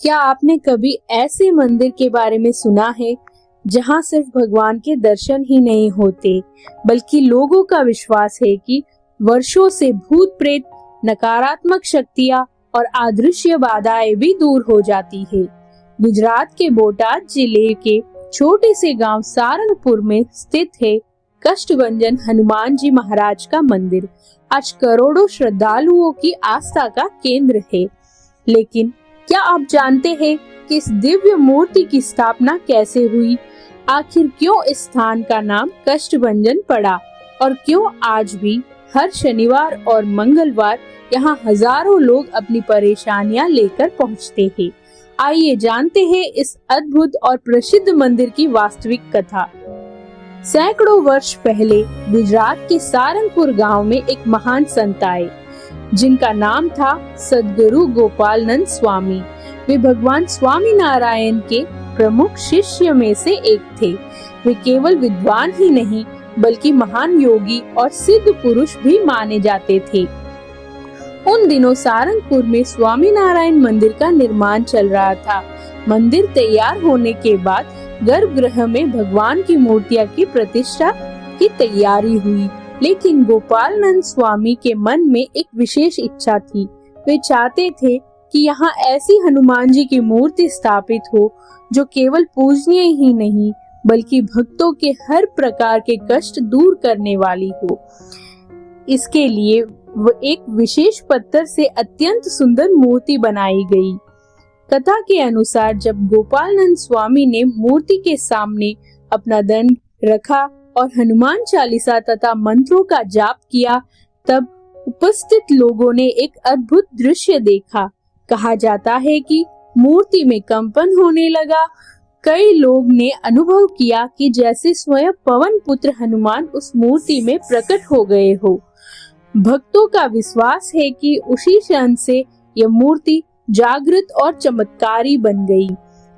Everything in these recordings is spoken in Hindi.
क्या आपने कभी ऐसे मंदिर के बारे में सुना है जहां सिर्फ भगवान के दर्शन ही नहीं होते, बल्कि लोगों का विश्वास है कि वर्षों से भूत प्रेत, नकारात्मक शक्तियां और अदृश्य बाधाएं भी दूर हो जाती है। गुजरात के बोटाद जिले के छोटे से गांव सारंगपुर में स्थित है कष्टभंजन हनुमान जी महाराज का मंदिर। आज करोड़ों श्रद्धालुओं की आस्था का केंद्र है। लेकिन क्या आप जानते हैं कि इस दिव्य मूर्ति की स्थापना कैसे हुई? आखिर क्यों इस स्थान का नाम कष्टभंजन पड़ा और क्यों आज भी हर शनिवार और मंगलवार यहाँ हजारों लोग अपनी परेशानियां लेकर पहुँचते हैं। आइए जानते हैं इस अद्भुत और प्रसिद्ध मंदिर की वास्तविक कथा। सैकड़ों वर्ष पहले गुजरात के सारंगपुर गांव में एक महान संत आए, जिनका नाम था सद्गुरु गोपालनंद स्वामी। वे भगवान स्वामी नारायण के प्रमुख शिष्य में से एक थे। वे केवल विद्वान ही नहीं, बल्कि महान योगी और सिद्ध पुरुष भी माने जाते थे। उन दिनों सारंगपुर में स्वामी नारायण मंदिर का निर्माण चल रहा था। मंदिर तैयार होने के बाद गर्भगृह में भगवान की मूर्तियां की प्रतिष्ठा की तैयारी हुई। लेकिन गोपालनंद स्वामी के मन में एक विशेष इच्छा थी। वे चाहते थे कि यहाँ ऐसी हनुमान जी की मूर्ति स्थापित हो जो केवल पूजनीय ही नहीं, बल्कि भक्तों के हर प्रकार के कष्ट दूर करने वाली हो। इसके लिए वो एक विशेष पत्थर से अत्यंत सुंदर मूर्ति बनाई गई। कथा के अनुसार जब गोपालनंद स्वामी ने मूर्ति के सामने अपना दंड रखा और हनुमान चालीसा तथा मंत्रों का जाप किया, तब उपस्थित लोगों ने एक अद्भुत दृश्य देखा। कहा जाता है कि मूर्ति में कंपन होने लगा। कई लोग ने अनुभव किया कि जैसे स्वयं पवन पुत्र हनुमान उस मूर्ति में प्रकट हो गए हो। भक्तों का विश्वास है कि उसी क्षण से यह मूर्ति जागृत और चमत्कारी बन गई।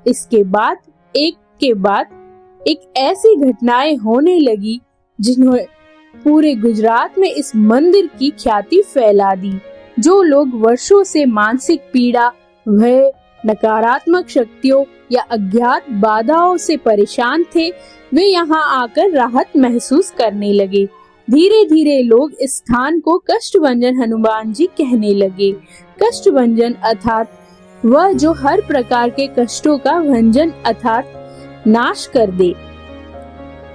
इसके बाद एक ऐसी घटनाएं होने लगी जिन्होंने पूरे गुजरात में इस मंदिर की ख्याति फैला दी। जो लोग वर्षों से मानसिक पीड़ा, भय, नकारात्मक शक्तियों या अज्ञात बाधाओं से परेशान थे, वे यहाँ आकर राहत महसूस करने लगे। धीरे धीरे लोग इस स्थान को कष्टभंजन हनुमान जी कहने लगे। कष्टभंजन अर्थात वह जो हर प्रकार के कष्टों का भंजन अर्थात नाश कर दे।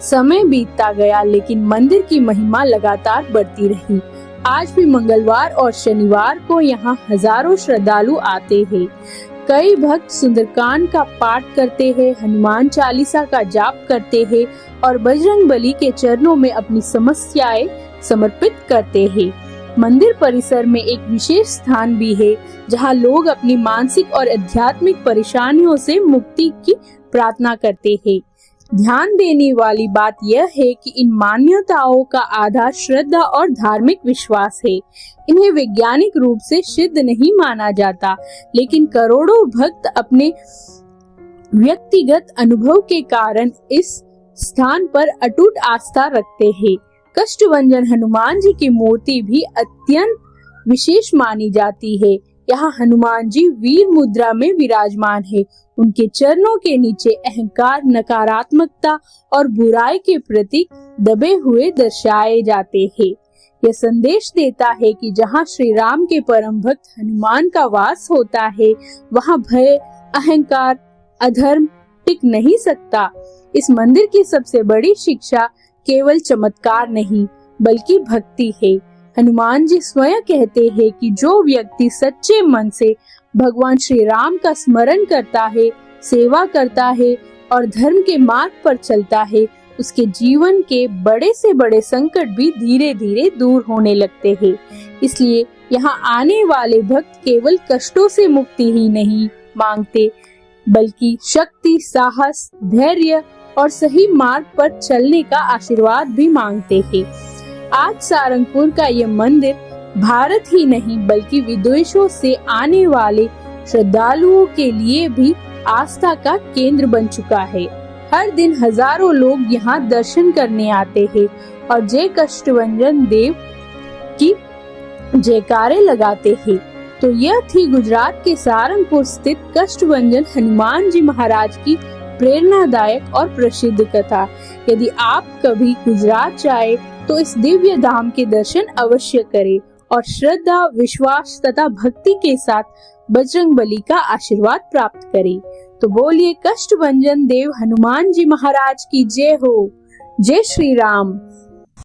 समय बीतता गया, लेकिन मंदिर की महिमा लगातार बढ़ती रही। आज भी मंगलवार और शनिवार को यहाँ हजारों श्रद्धालु आते हैं। कई भक्त सुंदरकांड का पाठ करते हैं, हनुमान चालीसा का जाप करते हैं और बजरंगबली के चरणों में अपनी समस्याएं समर्पित करते हैं। मंदिर परिसर में एक विशेष स्थान भी है जहां लोग अपनी मानसिक और आध्यात्मिक परेशानियों से मुक्ति की प्रार्थना करते हैं। ध्यान देने वाली बात यह है कि इन मान्यताओं का आधार श्रद्धा और धार्मिक विश्वास है। इन्हें वैज्ञानिक रूप से सिद्ध नहीं माना जाता, लेकिन करोड़ों भक्त अपने व्यक्तिगत अनुभव के कारण इस स्थान पर अटूट आस्था रखते हैं। कष्टभंजन हनुमान जी की मूर्ति भी अत्यंत विशेष मानी जाती है। यहाँ हनुमान जी वीर मुद्रा में विराजमान है। उनके चरणों के नीचे अहंकार, नकारात्मकता और बुराई के प्रतीक दबे हुए दर्शाए जाते हैं। यह संदेश देता है कि जहाँ श्री राम के परम भक्त हनुमान का वास होता है, वहाँ भय, अहंकार, अधर्म टिक नहीं सकता। इस मंदिर की सबसे बड़ी शिक्षा केवल चमत्कार नहीं, बल्कि भक्ति है। हनुमान जी स्वयं कहते हैं कि जो व्यक्ति सच्चे मन से भगवान श्री राम का स्मरण करता है, सेवा करता है और धर्म के मार्ग पर चलता है, उसके जीवन के बड़े से बड़े संकट भी धीरे धीरे दूर होने लगते हैं। इसलिए यहाँ आने वाले भक्त केवल कष्टों से मुक्ति ही नहीं मांगते, बल्कि शक्ति, साहस, धैर्य और सही मार्ग पर चलने का आशीर्वाद भी मांगते हैं। आज सारंगपुर का यह मंदिर भारत ही नहीं, बल्कि विदेशों से आने वाले श्रद्धालुओं के लिए भी आस्था का केंद्र बन चुका है। हर दिन हजारों लोग यहाँ दर्शन करने आते हैं और जय कष्टभंजन देव की जयकारे लगाते हैं। तो यह थी गुजरात के सहारनपुर स्थित कष्टभंजन हनुमान जी महाराज की प्रेरणादायक और प्रसिद्ध कथा। यदि आप कभी गुजरात जाए तो इस दिव्य धाम के दर्शन अवश्य करें और श्रद्धा, विश्वास तथा भक्ति के साथ बजरंगबली का आशीर्वाद प्राप्त करें। तो बोलिए कष्टभंजन देव हनुमान जी महाराज की जय हो। जय श्री राम।